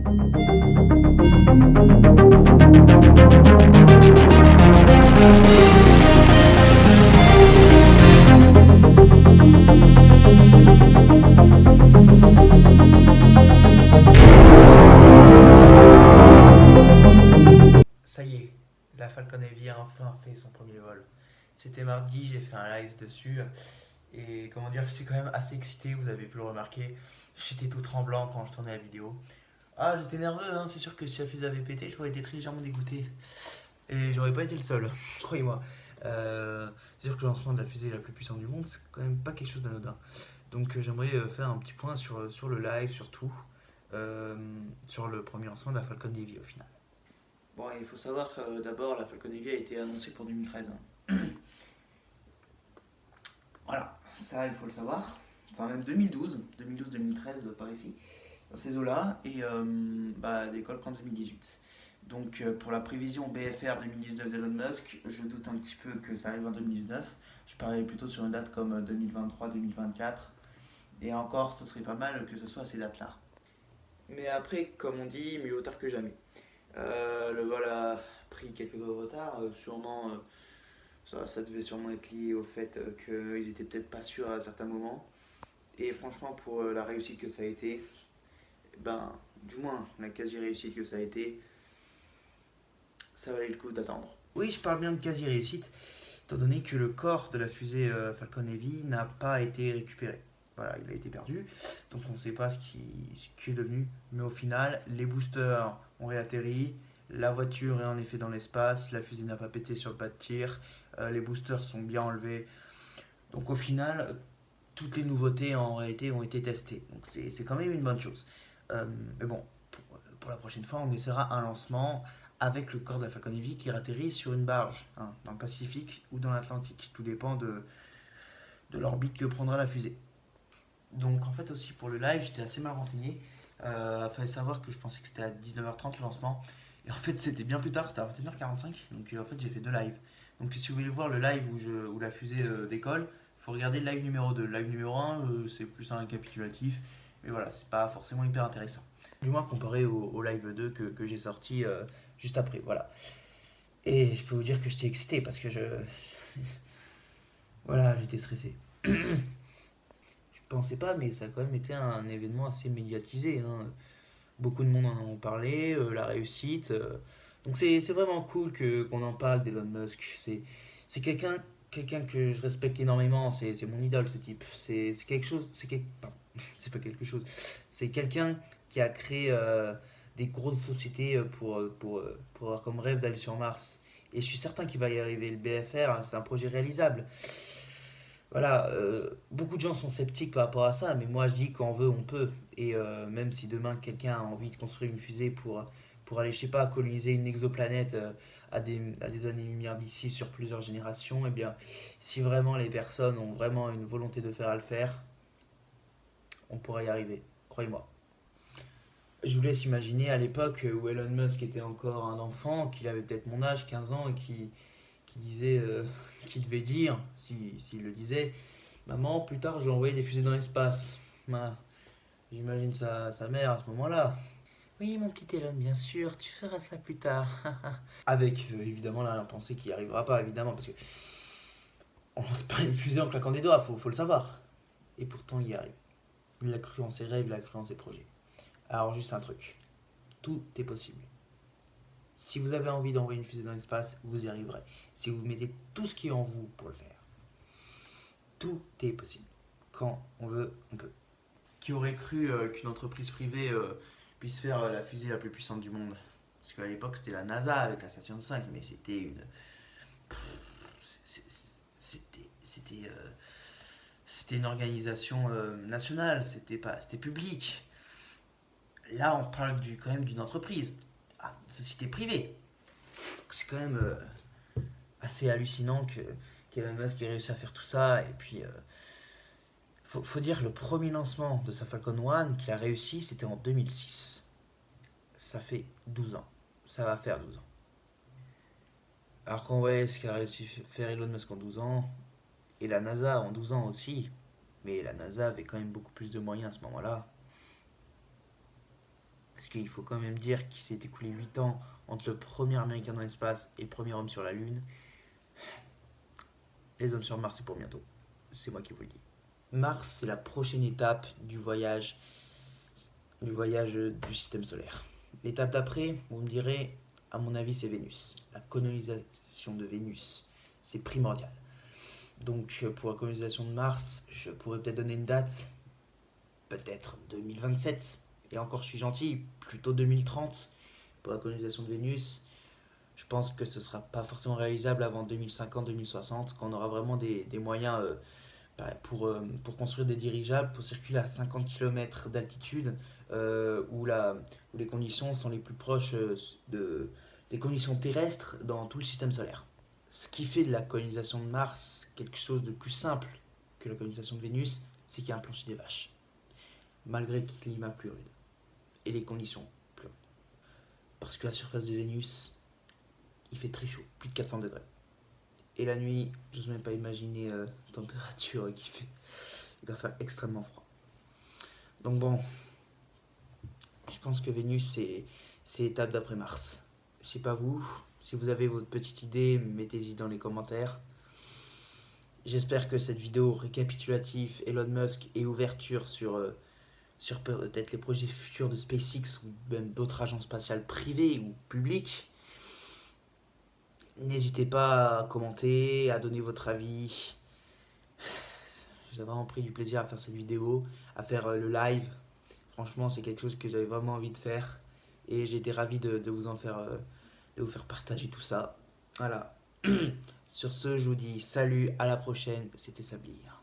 Ça y est, la Falcon Heavy a enfin fait son premier vol. C'était mardi, j'ai fait un live dessus. Et comment dire, j'étais quand même assez excité, vous avez pu le remarquer. J'étais tout tremblant quand je tournais la vidéo. Ah, j'étais nerveux, hein, c'est sûr que si la fusée avait pété, j'aurais été très légèrement dégoûté. Et j'aurais pas été le seul, croyez-moi. C'est sûr que le lancement de la fusée la plus puissante du monde, c'est quand même pas quelque chose d'anodin. Donc j'aimerais faire un petit point sur le live, surtout. Sur le premier lancement de la Falcon Heavy au final. Bon, il faut savoir que d'abord, la Falcon Heavy a été annoncée pour 2013. Voilà, ça il faut le savoir. Enfin, même 2012, 2012-2013 par ici, dans ces eaux-là, et d'école qu'en 2018. Donc pour la prévision BFR 2019 d'Elon Musk, je doute un petit peu que ça arrive en 2019. Je parierais plutôt sur une date comme 2023-2024. Et encore, ce serait pas mal que ce soit à ces dates-là. Mais après, comme on dit, mieux vaut tard que jamais. Le vol a pris quelques jours de retard, sûrement ça devait sûrement être lié au fait qu'ils étaient peut-être pas sûrs à certains moments. Et franchement, pour la réussite que ça a été, ben, du moins la quasi-réussite que ça a été, ça valait le coup d'attendre. Oui, je parle bien de quasi-réussite, étant donné que le corps de la fusée Falcon Heavy n'a pas été récupéré. Voilà, il a été perdu, donc on ne sait pas ce qui est devenu. Mais au final, les boosters ont réatterri, la voiture est en effet dans l'espace, la fusée n'a pas pété sur le pas de tir, les boosters sont bien enlevés. Donc au final, toutes les nouveautés en réalité ont été testées. Donc c'est quand même une bonne chose. Mais bon, pour la prochaine fois, on essaiera un lancement avec le corps de la Falcon Heavy qui atterrit sur une barge, hein, dans le Pacifique ou dans l'Atlantique. Tout dépend de l'orbite que prendra la fusée. Donc en fait aussi pour le live, j'étais assez mal renseigné. Il fallait savoir que je pensais que c'était à 19h30 le lancement. Et en fait c'était bien plus tard, c'était à 21h45. Donc en fait j'ai fait deux lives. Donc si vous voulez voir le live où la fusée décolle, il faut regarder le live numéro 2. Le live numéro 1 c'est plus un récapitulatif. Mais voilà, c'est pas forcément hyper intéressant. Du moins comparé au live 2 que j'ai sorti juste après. Voilà. Et je peux vous dire que j'étais excité parce que voilà, j'étais stressé. Je pensais pas, mais ça a quand même été un événement assez médiatisé, hein. Beaucoup de monde en ont parlé, la réussite. Donc c'est vraiment cool qu'on en parle d'Elon Musk. C'est quelqu'un que je respecte énormément. C'est mon idole, ce type. C'est quelque chose. Pardon, c'est pas quelque chose. C'est quelqu'un qui a créé des grosses sociétés pour avoir comme rêve d'aller sur Mars. Et je suis certain qu'il va y arriver. Le BFR, hein, c'est un projet réalisable. Voilà, beaucoup de gens sont sceptiques par rapport à ça, mais moi je dis qu'on veut, on peut. Et même si demain quelqu'un a envie de construire une fusée pour aller, je sais pas, coloniser une exoplanète à des années-lumière d'ici sur plusieurs générations, eh bien, si vraiment les personnes ont vraiment une volonté de faire à le faire, on pourra y arriver, croyez-moi. Je vous laisse imaginer à l'époque où Elon Musk était encore un enfant, qu'il avait peut-être mon âge, 15 ans, et qui disait, qui devait dire, s'il le disait, maman, plus tard, je vais envoyer des fusées dans l'espace. Bah, j'imagine sa mère à ce moment-là. Oui, mon petit Elon, bien sûr, tu feras ça plus tard. Avec évidemment la pensée qu'il n'y arrivera pas, évidemment, parce que on lance pas une fusée en claquant des doigts, faut le savoir. Et pourtant, il y arrive. Il a cru en ses rêves, il a cru en ses projets. Alors, juste un truc, tout est possible. Si vous avez envie d'envoyer une fusée dans l'espace, vous y arriverez. Si vous mettez tout ce qui est en vous pour le faire, tout est possible. Quand on veut, on peut. Qui aurait cru qu'une entreprise privée puisse faire la fusée la plus puissante du monde? Parce qu'à l'époque, c'était la NASA avec la Saturn V, mais c'était une. C'était une organisation nationale, c'était public. Là, on parle quand même d'une entreprise, une société privée. C'est quand même assez hallucinant qu'Elon Musk ait réussi à faire tout ça. Et puis, faut dire, le premier lancement de sa Falcon 1 qu'il a réussi, c'était en 2006. Ça fait 12 ans. Ça va faire 12 ans. Alors qu'on voit ce qu'a réussi à faire Elon Musk en 12 ans, et la NASA en 12 ans aussi, mais la NASA avait quand même beaucoup plus de moyens à ce moment-là. parce qu'il faut quand même dire qu'il s'est écoulé 8 ans entre le premier Américain dans l'espace et le premier homme sur la Lune. Les hommes sur Mars, c'est pour bientôt. C'est moi qui vous le dis. Mars, c'est la prochaine étape du système solaire. L'étape d'après, vous me direz, à mon avis, c'est Vénus. La colonisation de Vénus, c'est primordial. Donc, pour la colonisation de Mars, je pourrais peut-être donner une date, peut-être 2027. Et encore, je suis gentil, plutôt 2030 pour la colonisation de Vénus. Je pense que ce ne sera pas forcément réalisable avant 2050-2060, quand on aura vraiment des moyens pour construire des dirigeables, pour circuler à 50 km d'altitude, où les conditions sont les plus proches des conditions terrestres dans tout le système solaire. Ce qui fait de la colonisation de Mars quelque chose de plus simple que la colonisation de Vénus, c'est qu'il y a un plancher des vaches, malgré le climat plus rude et les conditions plus rudes. Parce que la surface de Vénus, il fait très chaud, plus de 400 degrés. Et la nuit, je n'ose même pas imaginer la température qu'il fait. Il va faire extrêmement froid. Donc bon, je pense que Vénus, c'est l'étape d'après Mars. Je sais pas vous, si vous avez votre petite idée, mettez-y dans les commentaires. J'espère que cette vidéo récapitulative Elon Musk et ouverture sur peut-être les projets futurs de SpaceX ou même d'autres agences spatiales privées ou publiques. N'hésitez pas à commenter, à donner votre avis. J'ai vraiment pris du plaisir à faire cette vidéo, à faire le live. Franchement, c'est quelque chose que j'avais vraiment envie de faire. Et j'ai été ravi de vous faire partager tout ça. Voilà. Sur ce, je vous dis salut, à la prochaine. C'était Sablir.